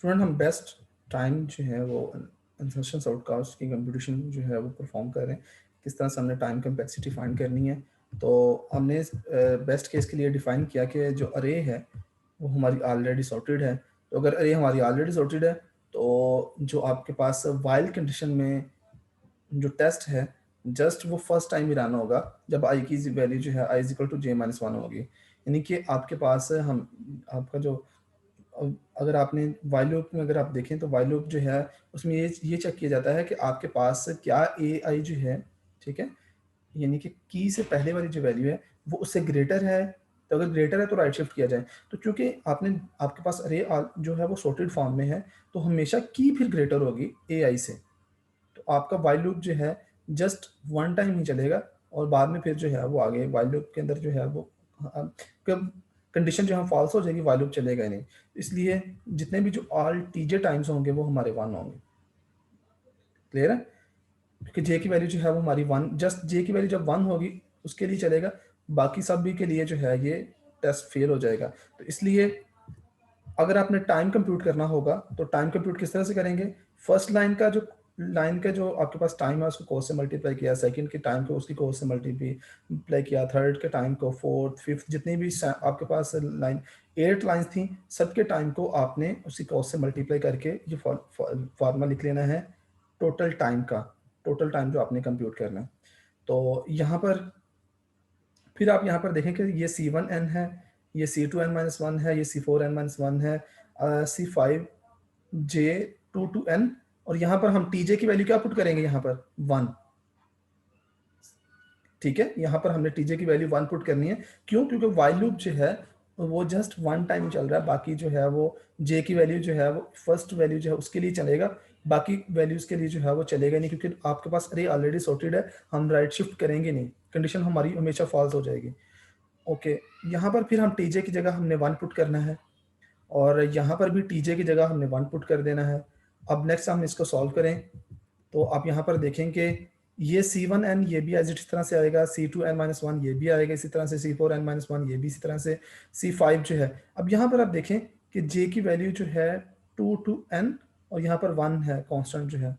Student हम best time जो है वो इंसर्शन आउटकास्ट की कंप्यूटेशन जो है वो परफॉर्म कर रहे हैं। किस तरह से हमने टाइम कम्प्लेक्सिटी फाइंड करनी है, तो हमने बेस्ट केस के लिए डिफाइन किया कि जो अरे है वो हमारी ऑलरेडी सॉर्टेड है। तो अगर अरे हमारी ऑलरेडी सॉर्टेड है तो जो आपके पास वाइल कंडीशन में जो टेस्ट है जस्ट वो फर्स्ट टाइम ही रन होगा जब आई की वैल्यू जो है I is equal to J minus one होगी। यानी कि आपके पास हम आपका जो अगर आपने वाइल लूप में अगर आप देखें तो वाइल लूप जो है उसमें ये चेक किया जाता है कि आपके पास क्या ए आई जो है, ठीक है, यानी कि की से पहले वाली जो वैल्यू है वो उससे ग्रेटर है। तो अगर ग्रेटर है तो राइट शिफ्ट किया जाए। तो चूंकि आपने आपके पास अरे जो है वो सॉर्टेड फॉर्म में है तो हमेशा की फिर ग्रेटर होगी ए आई से। तो आपका वाइल लूप जो है जस्ट वन टाइम ही चलेगा और बाद में फिर जो है वो आगे वाइल लूप के अंदर जो है वो कंडीशन जो है फॉल्स हो जाएगी, वाइल लूप चलेगा ही नहीं। इसलिए जितने भी जो ऑल टीजे टाइम्स होंगे वो हमारे वन होंगे। क्लियर है? क्योंकि जे की वैल्यू जो है वो हमारी वन, जस्ट जे की वैल्यू जब वन होगी उसके लिए चलेगा, बाकी सब भी के लिए जो है ये टेस्ट फेल हो जाएगा। तो इसलिए अगर आपने टाइम कंप्यूट करना होगा तो टाइम कंप्यूट किस तरह से करेंगे? फर्स्ट लाइन का जो आपके पास टाइम है उसको कोस से मल्टीप्लाई किया, सेकंड के टाइम को उसकी कोस से मल्टीप्लाई किया, थर्ड के टाइम को, फोर्थ फिफ्थ जितनी भी आपके पास लाइन 8 लाइंस थी सबके टाइम को आपने उसी कोस से मल्टीप्लाई करके ये फार्मूला लिख लेना है टोटल टाइम का, टोटल टाइम जो आपने कंप्यूट करना है। तो यहाँ पर फिर आप यहाँ पर देखें कि ये C1n है, ये C2n-1 है, ये C4n-1 है, C5J2 और यहाँ पर हम TJ की वैल्यू क्या पुट करेंगे? यहाँ पर 1। ठीक है, यहाँ पर हमने TJ की वैल्यू 1 पुट करनी है। क्यों? क्योंकि वाइल लूप जो है वो जस्ट वन टाइम चल रहा है, बाकी जो है वो J की वैल्यू जो है वो फर्स्ट वैल्यू जो है उसके लिए चलेगा, बाकी वैल्यूज के लिए जो है वो चलेगा नहीं, क्योंकि आपके पास अरे ऑलरेडी सॉर्टेड है, हम राइट शिफ्ट करेंगे नहीं, कंडीशन हमारी हमेशा फॉल्स हो जाएगी। ओके, यहाँ पर फिर हम टीजे की जगह हमने 1 पुट करना है और यहाँ पर भी टीजे की जगह हमने 1 पुट कर देना है। अब नेक्स्ट हम इसको सॉल्व करें तो आप यहाँ पर देखें कि ये C1n ये भी एज इस तरह से आएगा, C2n-1 ये भी आएगा इसी तरह से, C4n-1 ये भी इसी तरह से, C5 जो है। अब यहाँ पर आप देखें कि J की वैल्यू जो है 2 to n और यहाँ पर 1 है कांस्टेंट जो है,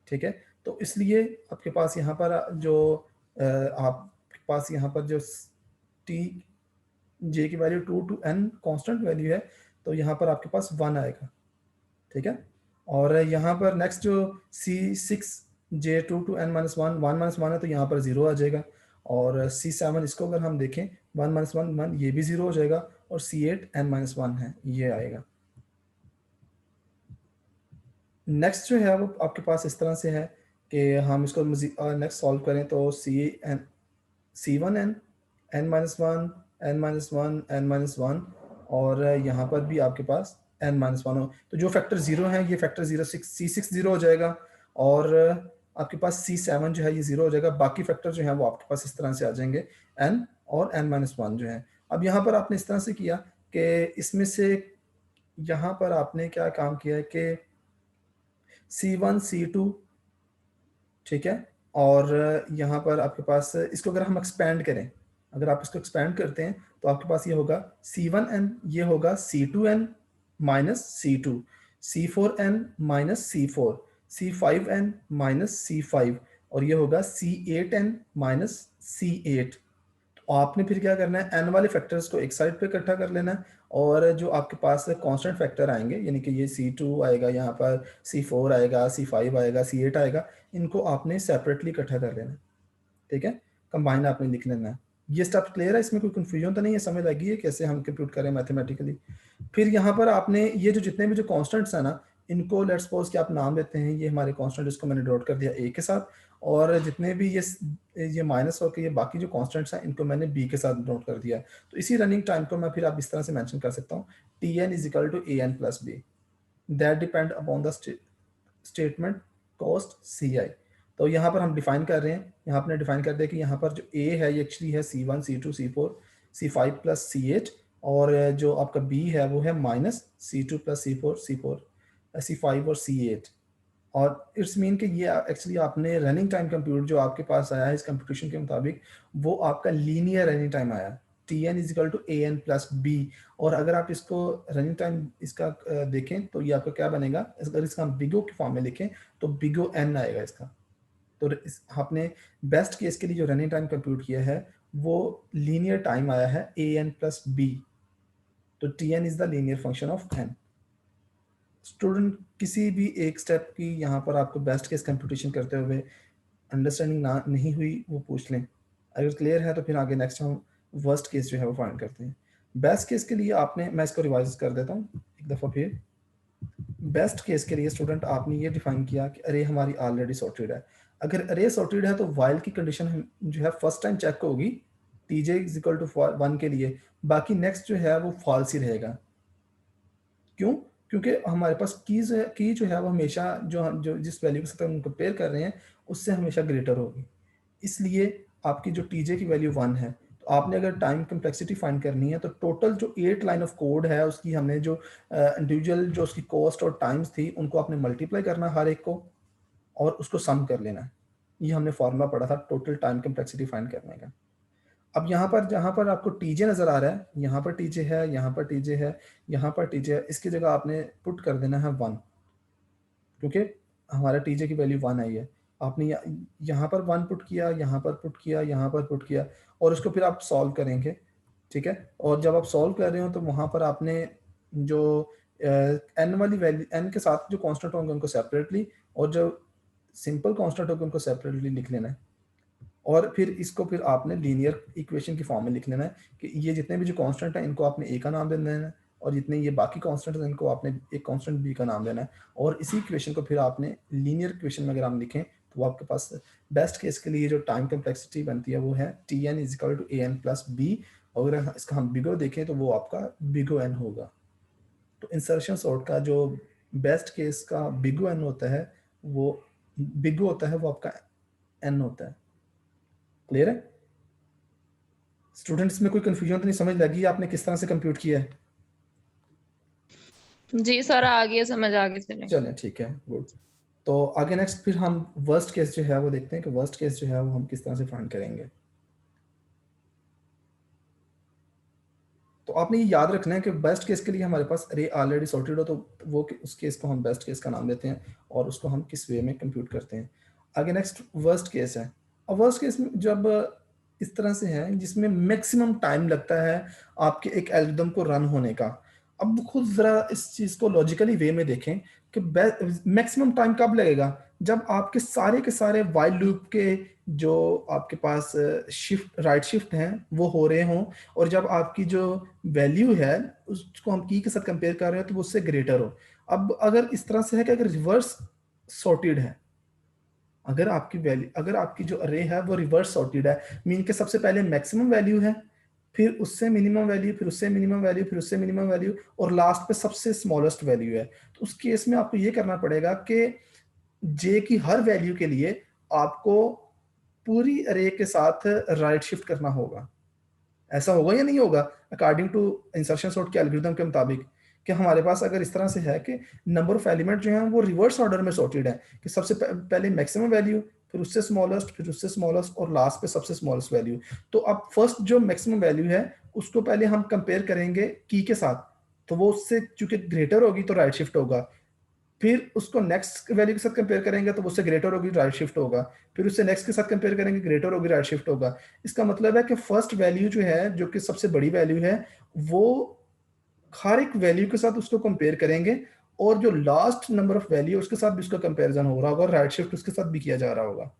ठीक है। तो इसलिए आपके पास यहाँ पर जो आपके पास यहाँ पर जो टी जे की value 2 to n constant value है, तो यहाँ पर आपके पास 1 आएगा, ठीक है। और यहाँ पर नेक्स्ट जो C6J2 to n-1 1 है तो यहाँ पर 0 आ जाएगा। और C7 इसको अगर हम देखें 1 ये भी 0 हो जाएगा और C8 n-1 है ये आएगा। नेक्स्ट जो है वो आपके पास इस तरह से है कि हम इसको नेक्स्ट सॉल्व करें तो C1n n-1 n-1 और यहाँ पर भी आपके पास n-1 हो, तो जो फैक्टर 0 है ये फैक्टर 6 0 हो जाएगा और आपके पास C7 जो है ये 0 हो जाएगा, बाकी फैक्टर जो है वो आपके पास इस तरह से आ जाएंगे n और n-1 जो है। अब यहाँ पर आपने इस तरह से किया कि इसमें से यहाँ पर आपने क्या काम किया है कि C1 C2, ठीक है, और यहाँ पर आपके पास इसको अगर हम एक्सपेंड करें, अगर आप इसको एक्सपेंड करते हैं तो आपके पास ये होगा C1n ये होगा C2n minus C2, C4n minus C4, C5n minus C5 और ये होगा C8n माइनस C8। तो आपने फिर क्या करना है, एन वाले फैक्टर्स को एक साइड पे इकट्ठा कर लेना है और जो आपके पास कांस्टेंट फैक्टर आएंगे यानी कि ये C2 आएगा, यहाँ पर C4 आएगा, C5 आएगा, C8 आएगा, इनको आपने सेपरेटली इकट्ठा कर लेना है, ठीक है, कंबाइन आपने लिख लेना है। ये स्टेप क्लियर है? इसमें कोई कंफ्यूजन तो नहीं है? समझ लगी है कैसे हम कंप्यूट करें मैथमेटिकली? फिर यहाँ पर आपने ये जो जितने भी जो कॉन्स्टेंट्स हैं ना, इनको लेट्स सपोज कि आप नाम देते हैं, ये हमारे कॉन्स्टेंट, इसको मैंने डॉट कर दिया ए के साथ, और जितने भी ये माइनस होकर ये बाकी जो कॉन्स्टेंट्स हैं इनको मैंने बी के साथ नोट कर दिया। तो इसी रनिंग टाइम को मैं फिर आप इस तरह से मेंशन कर सकता हूँ, T N is equal to A N plus B, that depend upon the statement cost C I. तो यहाँ पर हम डिफाइन कर रहे हैं, यहाँ आपने डिफाइन कर दिया कि यहाँ पर जो ए है ये एक्चुअली है C1 C2 C4 C5 plus C8 और जो आपका बी है वो है minus C2 plus C4 C5 और C8। और इट्स मीन कि ये एक्चुअली आपने रनिंग टाइम कंप्यूट जो आपके पास आया है इस कंप्यूटेशन के मुताबिक वो आपका लीनियर रनिंग टाइम आया है, T N is equal to A N plus B. और अगर आप इसको रनिंग टाइम इसका देखें तो ये आपका क्या बनेगा, अगर इसका हम बिगो की फॉर्म में लिखें तो बिगो एन आएगा इसका। तो आपने बेस्ट केस के लिए जो रनिंग टाइम कंप्यूट किया है वो लीनियर टाइम आया है ए एन प्लस बी। तो T N is the linear function of N. Student किसी भी एक स्टेप की यहाँ पर आपको बेस्ट केस कंप्यूटेशन करते हुए अंडरस्टैंडिंग ना नहीं हुई वो पूछ लें, अगर क्लियर है तो फिर आगे नेक्स्ट हम वर्स्ट केस जो है वो फाइंड करते हैं। बेस्ट केस के लिए आपने, मैं इसको रिवाइज कर देता हूँ एक दफ़ा फिर। बेस्ट केस के लिए स्टूडेंट आपने ये डिफाइन किया कि अरे हमारी ऑलरेडी सॉर्टेड है। अगर अरे सॉर्टेड है तो वाइल की कंडीशन जो है फर्स्ट टाइम चेक होगी T J is equal to 1 के लिए, बाकी नेक्स्ट जो है वो फॉल्स ही रहेगा। क्यों? क्योंकि हमारे पास की जो है वो हमेशा जो जिस वैल्यू के साथ हम कंपेयर कर रहे हैं उससे हमेशा ग्रेटर होगी। इसलिए आपकी जो टीजे की वैल्यू 1 है, तो आपने अगर टाइम कम्प्लेक्सिटी फाइंड करनी है तो टोटल जो 8 लाइन ऑफ कोड है उसकी हमने जो इंडिविजुअल जो उसकी कॉस्ट और टाइम्स थी उनको आपने मल्टीप्लाई करना हर एक को और उसको सम कर लेना है। ये हमने फॉर्मूला पढ़ा था टोटल टाइम कम्प्लेक्सिटी फाइंड करने का। अब यहाँ पर जहाँ पर आपको टीजे नज़र आ रहा है, यहाँ पर टीजे है, यहाँ पर टीजे है, यहाँ पर टीजे है, इसकी जगह आपने पुट कर देना है 1, क्योंकि हमारा टीजे की वैल्यू 1 आई है। आपने यहाँ पर 1 पुट किया, यहाँ पर पुट किया, यहाँ पर पुट किया और उसको फिर आप सॉल्व करेंगे, ठीक है। और जब आप सॉल्व कर रहे हो तो वहाँ पर आपने जो एन वाली वैल्यू, एन के साथ जो कांस्टेंट होंगे उनको सेपरेटली और जो सिंपल कांस्टेंट होंगे उनको सेपरेटली लिख लेना है। और फिर इसको फिर आपने लीनियर इक्वेशन की फॉर्म में लिख लेना है कि ये जितने भी जो कांस्टेंट हैं इनको आपने ए का नाम दे देना है और जितने ये बाकी कांस्टेंट हैं इनको आपने एक कांस्टेंट बी का नाम देना है। और इसी इक्वेशन को फिर आपने लीनियर इक्वेशन में अगर हम लिखें तो वो आपके पास बेस्ट केस के लिए जो टाइम कम्प्लेक्सिटी बनती है वो है T N is equal to A N plus B. और अगर इसका हम बिगो देखें तो वो आपका बिगो एन होगा। तो इंसर्शन सॉर्ट का जो बेस्ट केस का बिगो एन होता है वो बिगो होता है वो आपका एन होता है। क्लियर है स्टूडेंट्स? में कोई कंफ्यूजन तो नहीं, समझ लगी आपने किस तरह से कंप्यूट किया है? जी सर आ गया समझ, आगे चले। चलें ठीक है, गुड। तो आगे नेक्स्ट फिर हम वर्स्ट केस जो है वो देखते हैं कि वर्स्ट केस जो है वो हम किस तरह से फाइंड करेंगे। तो आपने ये याद रखना है कि बेस्ट केस के लिए हमारे पास अरे ऑलरेडी सॉर्टेड हो तो वो उस केस को हम बेस्ट केस का नाम देते हैं और उसको हम किस वे में कंप्यूट करते हैं। आगे नेक्स्ट वर्स्ट केस है। अब वर्स्ट केस में जब इस तरह से है जिसमें मैक्सिमम टाइम लगता है आपके एक एल्गोरिथम को रन होने का। अब खुद जरा इस चीज को लॉजिकली वे में देखें कि मैक्सिमम टाइम कब लगेगा, जब आपके के सारे वाइल लूप के जो आपके पास शिफ्ट राइट शिफ्ट हैं वो हो रहे हों और जब आपकी जो वैल्यू है उसको हम की के साथ कंपेयर कर रहे हो तो वो उससे ग्रेटर हो। अब अगर इस तरह से है कि अगर रिवर्स सॉर्टेड है, अगर आपकी जो अरे है वो रिवर्स सॉर्टेड है, मीन के सबसे पहले मैक्सिमम वैल्यू है, फिर उससे मिनिमम वैल्यू, फिर उससे मिनिमम वैल्यू, फिर उससे मिनिमम वैल्यू और लास्ट पे सबसे स्मॉलेस्ट वैल्यू है, तो उस केस में आपको ये करना पड़ेगा कि जे की हर वैल्यू के लिए आपको पूरी अरे के साथ राइट शिफ्ट करना होगा। ऐसा होगा या नहीं होगा अकॉर्डिंग टू इंसर्शन सॉर्ट के एल्गोरिथम के मुताबिक? कि हमारे पास अगर इस तरह से है कि नंबर ऑफ एलिमेंट जो है वो रिवर्स ऑर्डर में सॉर्टेड है कि सबसे पहले मैक्सिमम वैल्यू, फिर उससे स्मॉलेस्ट, फिर उससे स्मॉलेस्ट और लास्ट पे सबसे स्मॉलेस्ट वैल्यू। तो अब फर्स्ट जो मैक्सिमम वैल्यू है उसको पहले हम कंपेयर करेंगे की के साथ, तो वो उससे चूंकि ग्रेटर होगी तो राइट शिफ्ट होगा। फिर उसको नेक्स्ट वैल्यू के साथ कंपेयर करेंगे तो उससे ग्रेटर होगी, राइट शिफ्ट होगा। फिर उससे नेक्स्ट के साथ कंपेयर करेंगे, ग्रेटर होगी, राइट शिफ्ट होगा। इसका मतलब है कि फर्स्ट वैल्यू जो है जो कि सबसे बड़ी वैल्यू है वो हर एक वैल्यू के साथ उसको कंपेयर करेंगे और जो लास्ट नंबर ऑफ वैल्यू उसके साथ भी उसका कंपेरिजन हो रहा होगा और राइट शिफ्ट उसके साथ भी किया जा रहा होगा।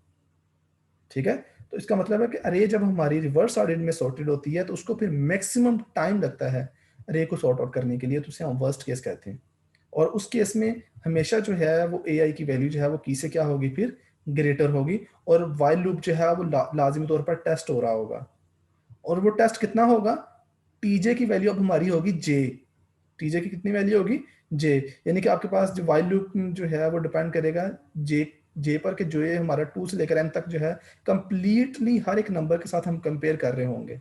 ठीक है, तो इसका मतलब है कि अरे जब हमारी रिवर्स ऑर्डर में सॉर्टेड होती है तो उसको फिर मैक्सिमम टाइम लगता है अरे को सॉर्ट आउट करने के लिए, तो उसे हम वर्स्ट केस कहते हैं। और उस केस में हमेशा जो है वो ए आई की वैल्यू जो है वो की से क्या होगी, फिर ग्रेटर होगी और वाइल लूप जो है वो लाजमी तौर पर टेस्ट हो रहा होगा। और वो टेस्ट कितना होगा, टीजे की वैल्यू अब हमारी होगी जे। टीजे की कितनी वैल्यू होगी, जे। यानी कि आपके पास जो वाइल लूप जो है वो डिपेंड करेगा जे पर के जो ये हमारा 2 से लेकर एन तक जो है कंप्लीटली हर एक नंबर के साथ हम कंपेयर कर रहे होंगे।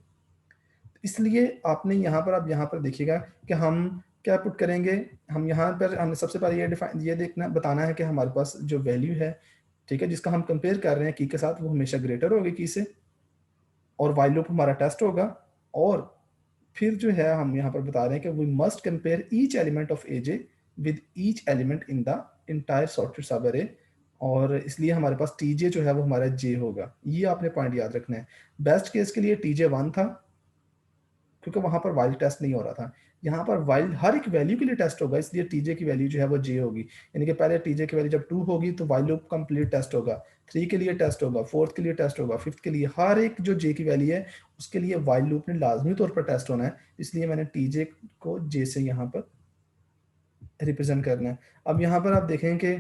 इसलिए आपने यहाँ पर, आप यहाँ पर देखिएगा कि हम क्या पुट करेंगे। हम यहाँ पर हमने सबसे पहले ये देखना बताना है कि हमारे पास जो वैल्यू है, ठीक है, जिसका हम कंपेयर कर रहे हैं की के साथ, वो हमेशा ग्रेटर होगी की से और वाइल लूप हमारा टेस्ट होगा। और फिर जो है हम यहाँ पर बता रहे हैं कि we must compare each element of A J with each element in the entire sorted subarray, और इसलिए हमारे पास टीजे जो है वो हमारा जे होगा। ये आपने पॉइंट याद रखना है। बेस्ट केस के लिए टीजे 1 था क्योंकि वहां पर वाइल टेस्ट नहीं हो रहा था। यहाँ पर वाइल हर एक वैल्यू के लिए टेस्ट होगा, इसलिए टीजे की वैल्यू जो है वो जे होगी। यानी कि पहले टीजे की वैल्यू जब 2 होगी तो वाइल लूप कंप्लीट टेस्ट होगा, 3 के लिए टेस्ट होगा, 4th के लिए टेस्ट होगा, 5th के लिए, हर एक जो जे की वैल्यू है उसके लिए वाइल लूप ने लाजमी तौर पर टेस्ट होना है। इसलिए मैंने टीजे को जे से यहाँ पर रिप्रेजेंट करना है। अब यहाँ पर आप देखें कि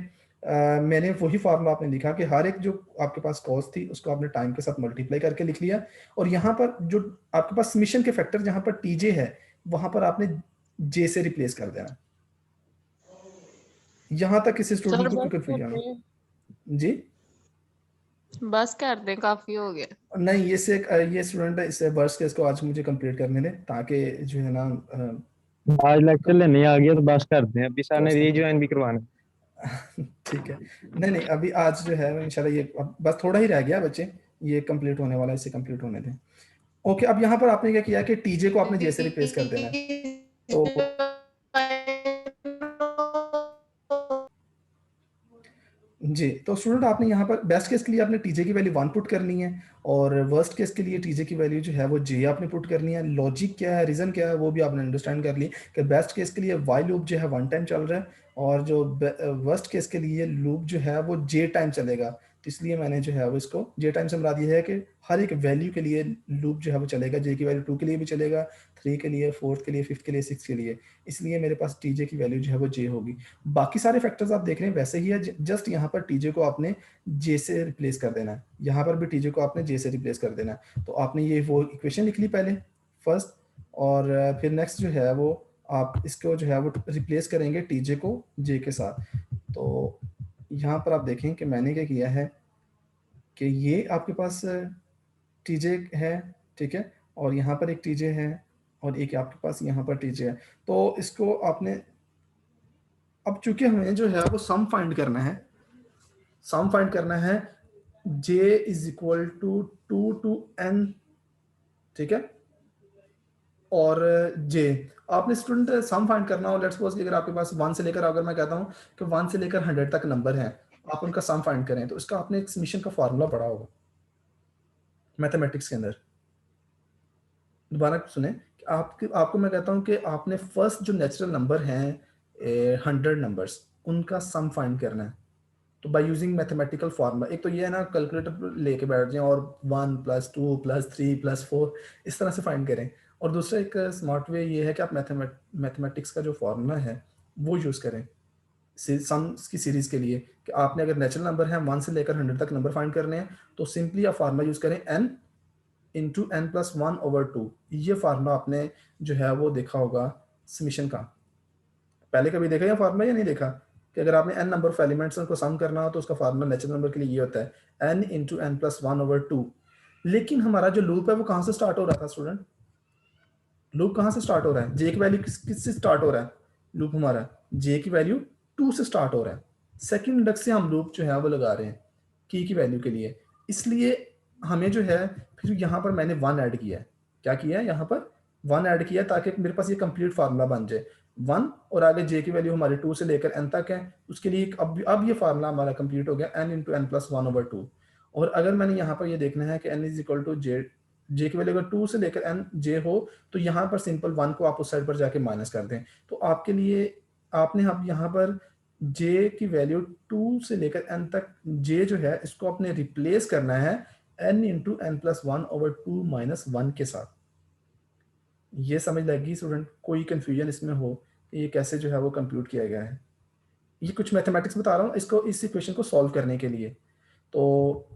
मैंने वही फार्मूला आपने लिखा कि हर एक जो आपके पास कॉस्ट थी उसको आपने टाइम के साथ मल्टीप्लाई करके लिख लिया, और यहाँ पर जो आपके पास समीशन के फैक्टर जहाँ पर टीजे है वहां पर आपने जे से रिप्लेस कर देना। यहाँ तक किसी सर स्टूडेंट को कोई बस कर कंफ्यूजन हो? दें, जी बस कर दें, काफी हो गया। नहीं, ये स्टूडेंट है, इसे वर्स्ट केस को आज मुझे कंप्लीट करने दें ताकि जो है ना आज लेक्चर लेने आ गया तो बस करते हैं, अभी सर ने कॉस्ट रीज्वाइन भी करवाना है। ठीक है, नहीं नहीं अभी आज जो है इंशाल्लाह ये अब बस थोड़ा ही रह गया बच्चे, ये कंप्लीट होने वाला है, इसे कंप्लीट होने दें। ओके, अब यहाँ पर आपने क्या किया कि टीजे को आपने जे से रिप्लेस कर देना है। तो जी, तो स्टूडेंट आपने यहाँ पर बेस्ट केस के लिए आपने टीजे की वैल्यू 1 पुट करनी है, और वर्स्ट केस के लिए टीजे की वैल्यू जो है वो जे आपने पुट करनी है। लॉजिक क्या है, रीजन क्या है, वो भी आपने अंडरस्टैंड कर ली कि बेस्ट केस के लिए वाई लूप जो है 1 टाइम चल रहा है, और जो वर्स्ट केस के लिए लूप जो है वो जे टाइम चलेगा। तो इसलिए मैंने जो है वो इसको जे टाइम से मुराद ये है कि हर एक वैल्यू के लिए लूप जो है वो चलेगा। जे की वैल्यू 2 के लिए भी चलेगा, 3 के लिए, 4th के लिए, 5th के लिए, 6th के लिए, इसलिए मेरे पास टीजे की वैल्यू जो है वो जे होगी। बाकी सारे फैक्टर्स आप देख रहे हैं वैसे ही है, जस्ट यहाँ पर टीजे को आपने जे से रिप्लेस कर देना है, यहाँ पर भी टीजे को आपने जे से रिप्लेस कर देना है। तो आपने ये वो इक्वेशन लिख ली पहले फर्स्ट, और फिर नेक्स्ट जो है वो आप इसको जो है वो रिप्लेस करेंगे टीजे को जे के साथ। तो यहाँ पर आप देखें कि मैंने क्या किया है कि ये आपके पास टीजे है, ठीक है, और यहाँ पर एक टीजे है, और एक आपके पास यहाँ पर टीजे है। तो इसको आपने, अब चूंकि हमें जो है वो सम फाइंड करना है, सम फाइंड करना है j is equal to 2 to n, ठीक है, और j आपने स्टूडेंट सम फाइंड करना हो, लेट्स सपोज कि अगर आपके पास 1 से लेकर, अगर मैं कहता हूं कि 1 से लेकर 100 तक नंबर हैं, आप उनका सम फाइंड करें, तो इसका आपने एक समीशन का फार्मूला पढ़ा होगा मैथमेटिक्स के अंदर। दोबारा सुने कि आपको मैं कहता हूं कि आपने फर्स्ट जो नेचुरल नंबर हैं 100 नंबर्स, उनका सम फाइंड करना है। तो बाय यूजिंग मैथमेटिकल फार्मूला, एक तो ये है ना कैलकुलेटर लेके बैठ जाएं और 1 + 2 + 3 + 4 इस तरह से फाइंड करें, और दूसरा एक स्मार्ट वे ये है कि आप मैथमेटिक्स का जो फार्मूला है वो यूज़ करें सम्स की सीरीज के लिए, कि आपने अगर नेचुरल नंबर है 1 से लेकर 100 तक नंबर फाइंड करने हैं, तो सिंपली आप फार्मूला यूज़ करें n इंटू n+1/2। ये फार्मूला आपने जो है वो देखा होगा समीशन का, पहले कभी देखा या फार्मूला या नहीं देखा, कि अगर आपने n नंबर ऑफ एलिमेंट्स को सम करना हो तो उसका फार्मूला नेचुरल नंबर के लिए ये होता है n इंटू n+1/2। लेकिन हमारा जो लूप है वो कहाँ से स्टार्ट हो रहा था स्टूडेंट? लूप कहाँ से स्टार्ट हो रहा है? जे की वैल्यू किस से स्टार्ट हो रहा है? लूप हमारा जे की वैल्यू 2 से स्टार्ट हो रहा है। सेकंड इंडेक्स से हम लूप जो है वो लगा रहे हैं की वैल्यू के लिए, इसलिए हमें जो है फिर यहाँ पर मैंने 1 ऐड किया है। क्या किया है? यहाँ पर 1 ऐड किया ताकि मेरे पास ये कंप्लीट फार्मूला बन जाए 1, और आगे जे की वैल्यू हमारे 2 से लेकर n तक है, उसके लिए अब ये फार्मूला हमारा कंप्लीट हो गया n इंटू n+1/2। और अगर मैंने यहाँ पर ये देखना है कि n इज इक्वल टू जे की वैल्यू अगर 2 से लेकर n जे हो, तो यहाँ पर सिंपल 1 को आप उस साइड पर जाके माइनस कर दें। तो आपके लिए आपने अब यहाँ पर जे की वैल्यू 2 से लेकर n तक जे जो है इसको आपने रिप्लेस करना है n इंटू n+1/2 - 1 के साथ। ये समझ लगी स्टूडेंट? कोई कंफ्यूजन इसमें हो कि ये कैसे जो है वो कंप्यूट किया गया है? ये कुछ मैथमेटिक्स बता रहा हूँ इसको, इस इक्वेशन को सॉल्व करने के लिए। तो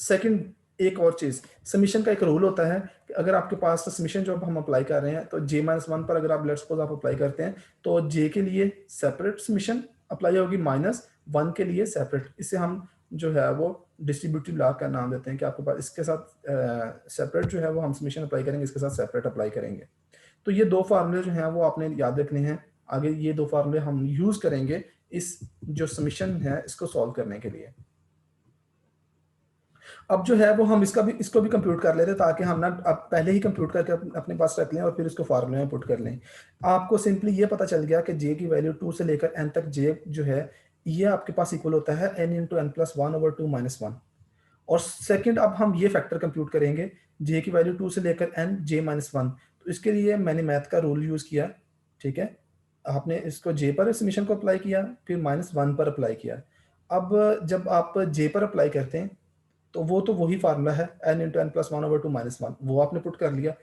सेकंड एक और चीज, समीशन का एक रूल होता है कि अगर आपके पास समीशन जो हम अप्लाई कर रहे हैं, तो j-1 पर अगर आप लेट्स सपोज आप अप्लाई करते हैं, तो j के लिए सेपरेट समीशन अप्लाई होगी, -1 के लिए सेपरेट। इसे हम जो है वो डिस्ट्रीब्यूटिव लॉ का नाम देते हैं कि आपके पास इसके साथ सेपरेट जो है वो हम समीशन अप्लाई करेंगे, इसके साथ सेपरेट अप्लाई करेंगे। तो ये दो फार्मूले जो हैं वो आपने याद रखने हैं। आगे ये दो फार्मूले हम यूज करेंगे इस जो समीशन है इसको सॉल्व करने के लिए। अब जो है वो हम इसको भी कंप्यूट कर लेते हैं, ताकि हम ना अब पहले ही कंप्यूट करके अपने पास रख लें और फिर इसको फार्मूले में पुट कर लें। आपको सिंपली ये पता चल गया कि जे की वैल्यू 2 से लेकर n तक जे जो है ये आपके पास इक्वल होता है n into N plus one over two minus one. और सेकंड अब हम ये फैक्टर कंप्यूट करेंगे जे की वैल्यू 2 से लेकर n जे माइनस वन। तो इसके लिए मैंने मैथ का रूल यूज किया, ठीक है। आपने इसको जे पर समीशन को अप्लाई किया, फिर माइनस वन पर अप्लाई किया। अब जब आप जे पर अप्लाई करते हैं तो वो तो वही फार्मूला है n into N plus one over two minus one, वो आपने पुट कर लिया।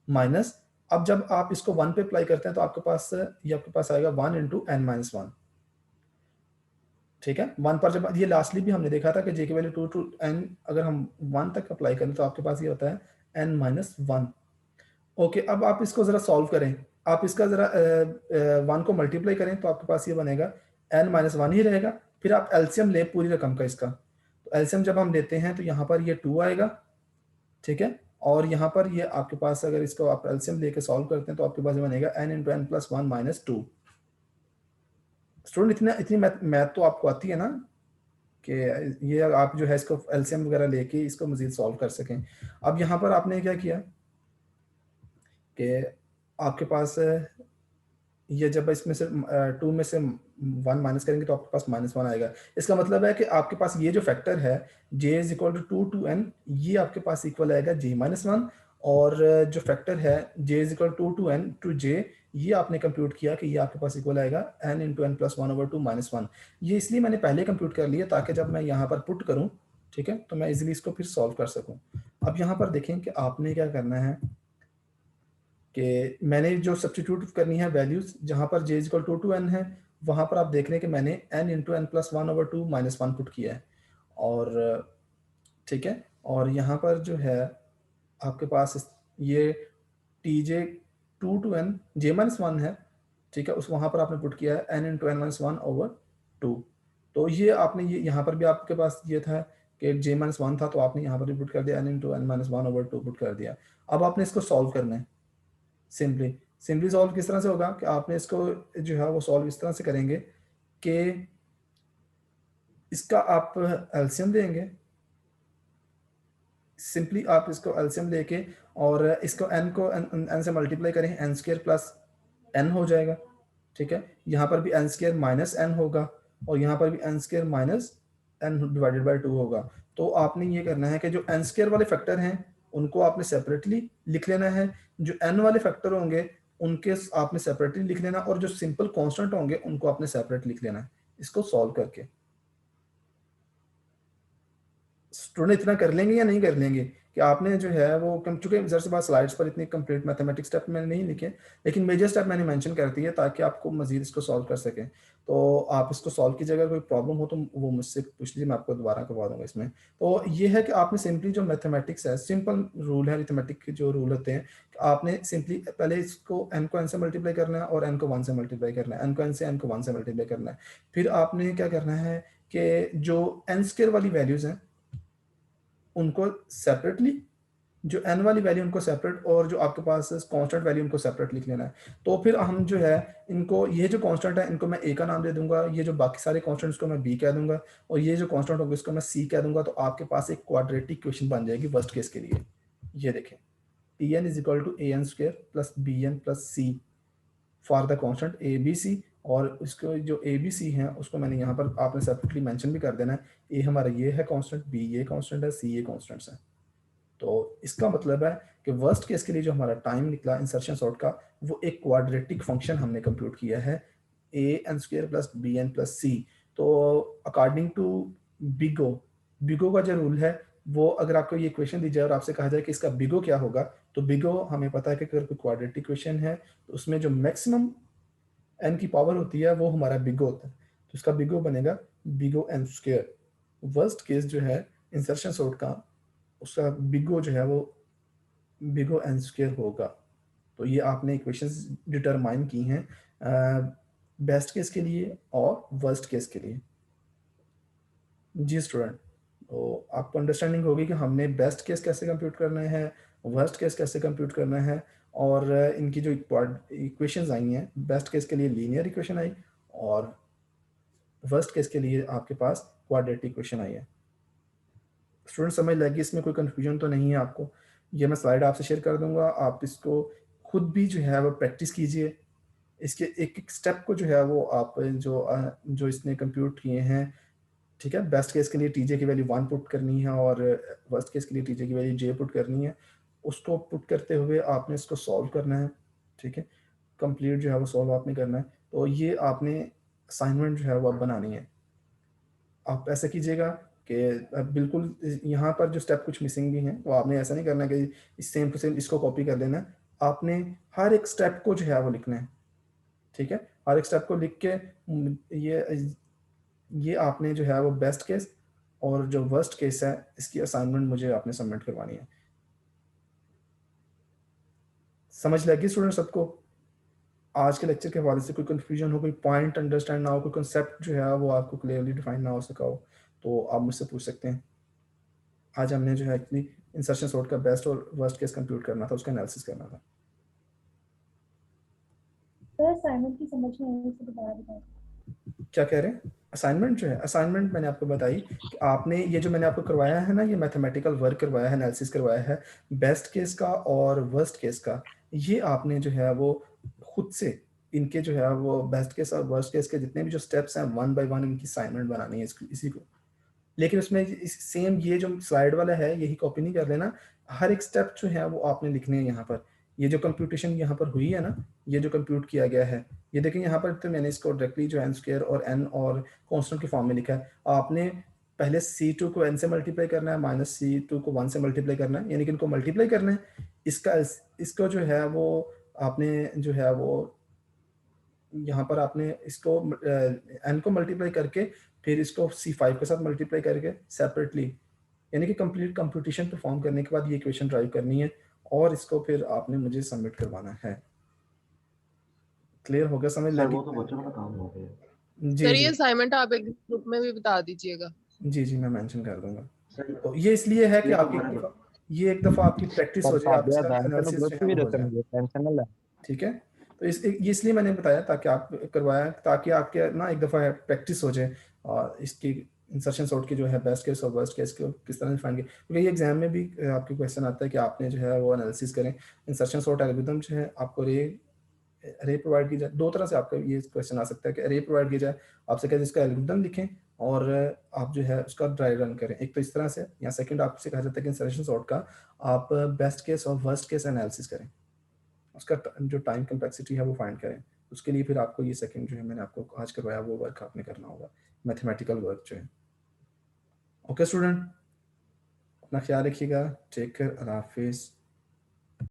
माइनस अब जब आप इसको वन पे अप्लाई करते हैं तो आपके पास आएगा one into N minus one, ठीक है। वन पर जब ये लास्टली भी हमने देखा था कि जे की वैल्यू टू टू एन अगर हम वन तक अप्लाई करें तो आपके पास ये होता है एन माइनस वन। ओके, अब आप इसको जरा सॉल्व करें। आप इसका जरा वन को मल्टीप्लाई करें तो आपके पास ये बनेगा एन माइनस वन ही रहेगा। फिर आप एलसीएम ले पूरी रकम का इसका, तो एलसीएम जब हम लेते हैं तो यहाँ पर ये टू आएगा, ठीक है। और यहाँ पर ये आपके पास अगर इसको आप एलसीएम लेके सॉल्व करते हैं तो आपके पास ये बनेगा N into N plus one minus two. Student इतनी मैथ तो आपको आती है ना, कि ये आप जो है इसको एलसीएम वगैरह लेके इसको मजीद सॉल्व कर सकें। अब यहाँ पर आपने क्या किया कि आपके पास ये जब इसमें से टू में से वन माइनस करेंगे तो आपके पास माइनस वन आएगा। इसका मतलब है कि आपके पास ये जो फैक्टर है J is equal to two N, ये आपके पास इक्वल आएगा जे माइनस वन। और जो फैक्टर है J is equal to N to J, ये आपने कंप्यूट किया कि ये आपके पास इक्वल आएगा N into N plus one over two minus one. ये इसलिए मैंने पहले कंप्यूट कर लिया ताकि जब मैं यहाँ पर पुट करूँ, ठीक है, तो मैं इजिली इसको फिर सॉल्व कर सकूँ। अब यहाँ पर देखें कि आपने क्या करना है कि मैंने जो सब्सटीट्यूट करनी है वैल्यूज, जहां पर j इक्वल टू एन है, वहां पर आप देख रहे हैं कि मैंने n into N plus one over two minus one put किया है। और ठीक है, और यहाँ पर जो है आपके पास ये T J to N J minus one है, ठीक है, उस वहां पर आपने पुट किया है n into N minus one over two. तो ये आपने ये यहाँ पर भी आपके पास ये था कि जे माइनस वन था, तो आपने यहाँ पर भी पुट कर दिया n into N minus one over two put कर दिया। अब आपने इसको सॉल्व करना है। सिंपली सॉल्व किस तरह से होगा कि आपने इसको जो है वो सॉल्व इस तरह से करेंगे कि इसका आप एलसीएम लेंगे। सिंपली आप इसको एलसीएम लेके और इसको एन को एन से मल्टीप्लाई करें, एन स्क्वायर प्लस एन हो जाएगा, ठीक है। यहाँ पर भी एन स्क्वायर माइनस एन होगा और यहाँ पर भी N square minus N divided by two होगा। तो आपने ये करना है कि जो एन स्क्वायर वाले फैक्टर हैं उनको आपने सेपरेटली लिख लेना है, जो एन वाले फैक्टर होंगे उनके आपने सेपरेटली लिख लेना, और जो सिंपल कांस्टेंट होंगे उनको आपने सेपरेट लिख लेना है इसको सॉल्व करके। स्टूडेंट इतना कर लेंगे या नहीं कर लेंगे कि आपने जो है वो चूंकि जर से बात स्लाइड्स पर इतनी कंप्लीट मैथमेटिक्स स्टेप मैंने नहीं लिखे, लेकिन मेजर स्टेप मैंने मेंशन कर दिए ताकि आपको मजीद इसको सॉल्व कर सकें। तो आप इसको सॉल्व कीजिएगा, कोई प्रॉब्लम हो तो वो मुझसे पूछ लीजिए, मैं आपको दोबारा करवा दूंगा इसमें। तो ये है कि आपने सिंपली जो मैथमेटिक्स है, सिंपल रूल है अरिथमेटिक के जो रूल होते हैं, आपने सिंपली पहले इसको एन को एन से मल्टीप्लाई करना है और एन को वन से मल्टीप्लाई करना है, एन को एन से एन को वन से मल्टीप्लाई करना है। फिर आपने क्या करना है कि जो एन स्क्वायर वाली वैल्यूज हैं उनको सेपरेटली, जो एन वाली वैल्यू उनको सेपरेट, और जो आपके पास कांस्टेंट वैल्यू उनको सेपरेट लिख लेना है। तो फिर हम जो है इनको, ये जो कांस्टेंट है इनको मैं ए का नाम दे दूंगा, ये जो बाकी सारे कांस्टेंट्स को मैं बी कह दूंगा, और ये जो कांस्टेंट होगा इसको मैं सी कह दूंगा। तो आपके पास एक क्वाड्रेटिक इक्वेशन बन जाएगी वर्स्ट केस के लिए। ये देखें, T N is equal to A N square plus B N plus C for the constant A B C. और इसको जो ए बी सी है उसको मैंने यहाँ पर आपने सेपरेटली मेंशन भी कर देना है। ए हमारा ये है कांस्टेंट, बी ये कांस्टेंट है, सी ये कांस्टेंट्स है। तो इसका मतलब है कि वर्स्ट केस के लिए जो हमारा टाइम निकला इंसर्शन सॉर्ट का, वो एक क्वाड्रेटिक फंक्शन हमने कंप्यूट किया है, A N square plus B N plus C. तो अकॉर्डिंग टू बिगो का जो रूल है, वो अगर आपको ये इक्वेशन दी जाए और आपसे कहा जाए कि इसका बिगो क्या होगा, तो बिगो हमें पता है कि अगर कोई क्वाड्रेटिक इक्वेशन है तो उसमें जो मैक्सिमम एन की पावर होती है वो हमारा बिगो होता है। तो इसका बिगो बनेगा बिगो एन स्क्वायर। वर्स्ट केस जो है इंसर्शन सॉर्ट का, उसका बिगो जो है वो बिगो एन स्क्वायर होगा। तो ये आपने इक्वेशंस डिटरमाइन की हैं बेस्ट केस के लिए और वर्स्ट केस के लिए। जी स्टूडेंट, तो आपको अंडरस्टैंडिंग होगी कि हमने बेस्ट केस कैसे कंप्यूट करना है, वर्स्ट केस कैसे कंप्यूट करना है, और इनकी जो इक्वेशंस आई हैं, बेस्ट केस के लिए लीनियर इक्वेशन आई और वर्स्ट केस के लिए आपके पास क्वाड्रेटिक इक्वेशन आई है। स्टूडेंट समझ लगी, इसमें कोई कंफ्यूजन तो नहीं है आपको? ये मैं स्लाइड आपसे शेयर कर दूंगा, आप इसको खुद भी जो है वो प्रैक्टिस कीजिए। इसके एक एक स्टेप को जो है वो आप जो इसने कंप्यूट किए हैं, ठीक है, बेस्ट केस के लिए टीजे की वैल्यू 1 पुट करनी है और वर्स्ट केस के लिए टीजे की वैल्यू जे पुट करनी है। उसको पुट करते हुए आपने इसको सॉल्व करना है, ठीक है, कंप्लीट जो है वो सॉल्व आपने करना है। तो ये आपने असाइनमेंट जो है वो अब बनानी है। आप ऐसा कीजिएगा कि बिल्कुल यहाँ पर जो स्टेप कुछ मिसिंग भी हैं वो आपने ऐसा नहीं करना कि इस सेम टू सेम इसको कॉपी कर लेना है। आपने हर एक स्टेप को जो है वो लिखना है, ठीक है, हर एक स्टेप को लिख के ये आपने जो है वो बेस्ट केस और जो वर्स्ट केस है इसकी असाइनमेंट मुझे आपने सबमिट करवानी है। समझ लगी स्टूडेंट सबको? आज के लेक्चर के हवाले से कोई कंफ्यूजन हो, कोई पॉइंट अंडरस्टैंड ना हो, कोई कंसेप्ट जो है वो आपको क्लियरली डिफाइन ना हो सका हो, तो आप मुझसे पूछ सकते हैं। आज हमने जो है एक्चुअली इंसर्शन सॉर्ट का बेस्ट और वर्स्ट केस कंप्यूट करना था, उसका एनालिसिस करना था। सर असाइनमेंट की समझ में आने से दोबारा बताएं। क्या कह रहे हैं? असाइनमेंट जो है, असाइनमेंट मैंने आपको बताई कि आपने ये जो मैंने आपको करवाया है ना, ये मैथमेटिकल वर्क करवाया है, एनालिसिस करवाया है बेस्ट केस का और वर्स्ट केस का। ये आपने जो है वो खुद से इनके जो है वो बेस्ट केस और वर्स्ट केस के जितने भी जो स्टेप्स हैं 1 बाय 1 इनकी असाइनमेंट बनानी है इसी को। लेकिन उसमें सेम ये जो स्लाइड वाला है यही कॉपी नहीं कर लेना, हर एक स्टेप जो है वो आपने लिखने हैं यहाँ पर। ये जो कंप्यूटेशन यहाँ पर हुई है ना, ये जो कंप्यूट किया गया है, ये देखें यहाँ पर, तो मैंने इसको डायरेक्टली जो एन स्क्वायर और एन और कांस्टेंट के फॉर्म में लिखा है। आपने पहले C2 को n से मल्टीप्लाई करना है, माइनस C2 को 1 से मल्टीप्लाई करना है, यानी कि इनको मल्टीप्लाई करना है। इसको जो है वो आपने जो है वो यहाँ पर आपने इसको n को मल्टीप्लाई करके फिर इसको C5 के साथ मल्टीप्लाई करके सेपरेटली, यानी कि कंप्लीट कंप्यूटेशन परफॉर्म करने के बाद ये इक्वेशन ड्राइव करनी है और इसको फिर आपने मुझे सबमिट करवाना है। क्लियर हो गया? समझ सर लगी? वो तो बच्चों का काम हो गया। जी सर जी ये असाइनमेंट आप एक ग्रुप में भी बता दीजिएगा। जी जी, मैं मेंशन कर दूंगा। सर तो ये इसलिए है कि ये तो आपकी हमारे ये एक दफ़ा आपकी प्रैक्टिस हो सर जाए, आप साबिया इसका दान चलो एनालिसिस जो ग्रुप है भी वो हो रहते जाए, मुझे टेंशन ना ले। ठीक है। तो ये इसलिए मैंने बताया ताकि आप करवाया, ताकि आपके ना एक दफ़ा प्रैक्टिस हो जाए और इसकी इंसर्शन सॉर्ट की जो है बेस्ट केस और वर्स्ट केस को किस तरह डिफाइन किया, क्योंकि ये एग्जाम में भी आपके क्वेश्चन आता है कि आपने जो है वो एनालिसिस करें। इंसर्शन सॉर्ट एल्गोरिथम जो है आपको रे प्रोवाइड की जाए, दो तरह से आपका ये क्वेश्चन आ सकता है कि रे प्रोवाइड की जाए, आपसे कहते हैं इसका एल्गोरिथम लिखें और आप जो है उसका ड्राई रन करें, एक तो इस तरह से, या सेकंड आपसे कहा जाता है कि इंसर्शन सॉर्ट का आप बेस्ट केस और वर्स्ट केस एनालिसिस करें, उसका जो टाइम कम्प्लेक्सिटी है वो फाइंड करें। उसके लिए फिर आपको ये सेकंड जो है मैंने आपको आज करवाया वो वर्क आपने करना होगा, मैथमेटिकल वर्क जो है। ओके स्टूडेंट, अपना ख्याल रखिएगा, टेक केयर, अल्लाह हाफिज़।